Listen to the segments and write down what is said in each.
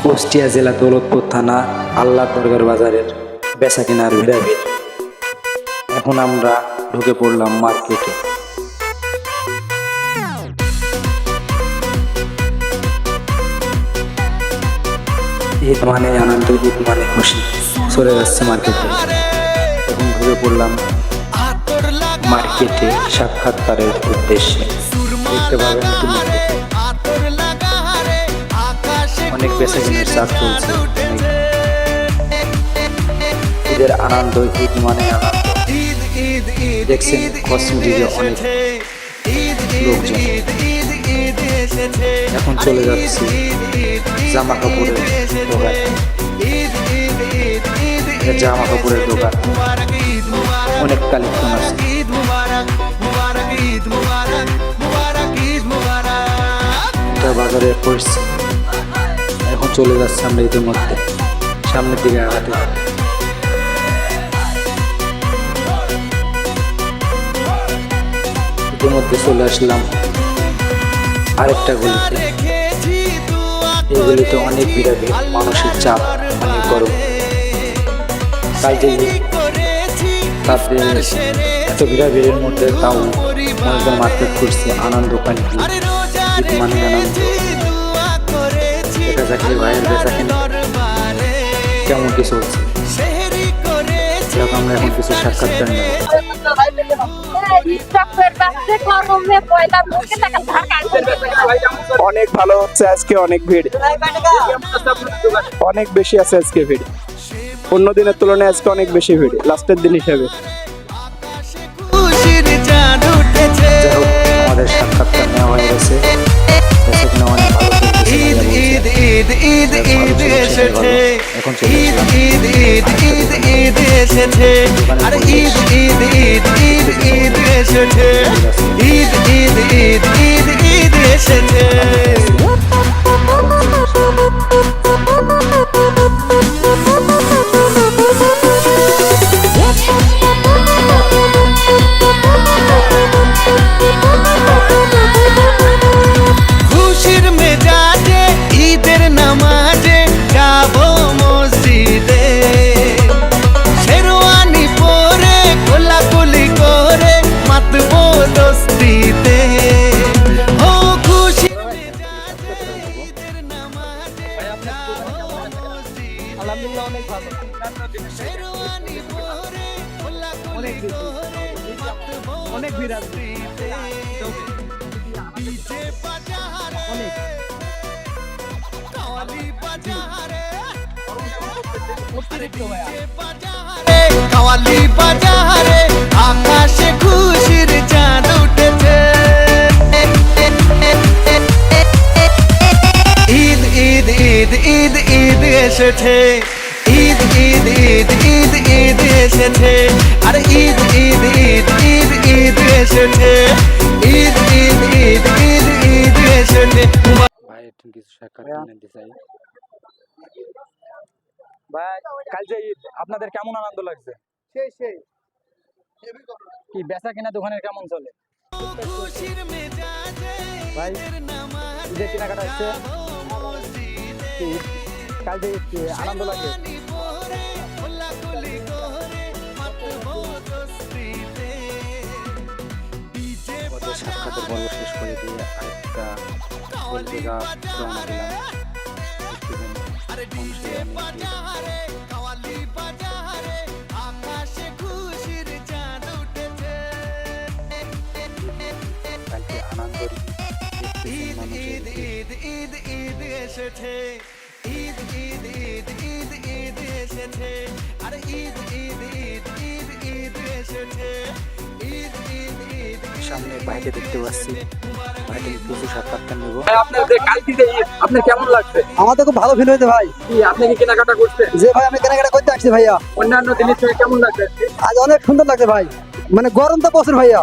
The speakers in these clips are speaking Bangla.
কুষ্টিয়া জেলা দৌলতপুর থানা আল্লাহ দরগার বাজারের বেচা কেনার ভিড়াভিড়। এখন আমরা ঢুকে পড়লাম মার্কেটে। ঈদ মানে আনন্দ, ঈদ মানে খুশি, চলে যাচ্ছে মার্কেটে। এখন ঢুকে পড়লাম মার্কেটে সাক্ষাৎকারের উদ্দেশ্যে। দেখতে পাবেন অনেক বেচা কেনার চাপ চলছে। ঈদের আনন্দ, ঈদ মানে আনন্দ। দেখছেন কসমেটিকে অনেক লোকজন। এখন চলে যাচ্ছি জামা কাপড়ের দোকান। জামা কাপড়ের দোকান অনেক কালেকশন আছে। বাজারে পড়ছি। এখন চলে যাচ্ছে আমরা ঈদের মধ্যে সামনের দিকে আগাতে। ঈদের মধ্যে চলে আসলাম আরেকটা গলিতে। এই গলিতে অনেক ভিড়াভিড়, মানুষের চাপ, অনেক গরম। কাজে তাতে এত ভিড়াভিড়ের মধ্যে তাও মানুষজন মার্কেট করছে আনন্দ পানি। ঈদ মানে আনন্দ। দেখা যাক ভাইয়ের বেচা কেনা কেমন কি চলছে। আমরা এখন কিছু সাক্ষাৎকার নেব। অনেক ভালো হচ্ছে আজকে, অনেক ভিড়, অনেক বেশি আছে আজকে ভিড়। অন্য দিনের তুলনায় আজকে অনেক বেশি ভিড় লাস্টের দিন হিসেবে। আমাদের সাক্ষাৎকার নেওয়া হয়ে গেছে। এখন খুশির মেজাজে ঈদের নামাজে যাবো মসজিদে, শেরওয়ানি পরে কোলাকুলি করে মাতবো দোস্তিতে। ও খুশির মেজাজে ঈদের নামাজে যাবো আলহামদুলিল্লাহ অনেক ভালো। শেরওয়ানি পরে কোলাকুলি করে মাতবো অনেক ভিড় আছে। ডিজে বাজারে অনেক কাওয়ালি বাজারে অতিরিক্ত ভাইয়া। কাওয়ালি বাজারে আকাশে খুশির চাঁদ উঠেছে। ঈদ ঈদ ঈদ ঈদ ঈদ এসেছে, ঈদ ঈদ ঈদ ঈদ ঈদ এসেছে, আর ঈদ ঈদ ঈদ ঈদ ঈদ এসেছে, ঈদ ঈদ ঈদ ঈদ ঈদ এসেছে। ভাই একটু কিছু সাক্ষাৎকার নিতে চাই। ভাই কাল যে ঈদ, আপনাদের কেমন আনন্দ লাগছে? সেই কি বেচা কেনা দোকানের কেমন চলে ভাই? ঈদের কেনাকাটা হচ্ছে কাল যে ঈদ, আনন্দ লাগে? ওদের সাক্ষাতের পর্ব শেষ করে দিয়ে আরেকটা পত্রিকা রওনা দিলাম। কালকে আনন্দের ঈদ ঈদ ঈদ ঈদ ঈদ এসেছে, ঈদ ঈদ ঈদ ঈদ ঈদ এসেছে, আর ঈদ ঈদ ঈদ ঈদ ঈদ এসেছে, ঈদ ঈদ ঈদ। সামনে বাইরে দেখতে পাচ্ছি, বাইরে কিছু সাক্ষাৎকার নেব। আপনাদের কালকে যে ঈদ, আপনার কেমন লাগছে? আমার তো খুব ভালো ফিল হয়েছে ভাই। কি আপনি কি কেনাকাটা করছেন? যে ভাই আমি কেনাকাটা করতে আসছি ভাইয়া। অন্যান্য জিনিস থেকে কেমন লাগছে? আজ অনেক সুন্দর লাগছে ভাই। মানে গরম তো প্রচুর ভাইয়া।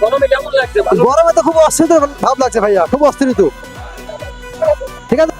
গরমে কেমন লাগছে? গরমে তো খুব অস্থির ভাব লাগছে ভাইয়া, খুব অস্থির তো। ঠিক আছে।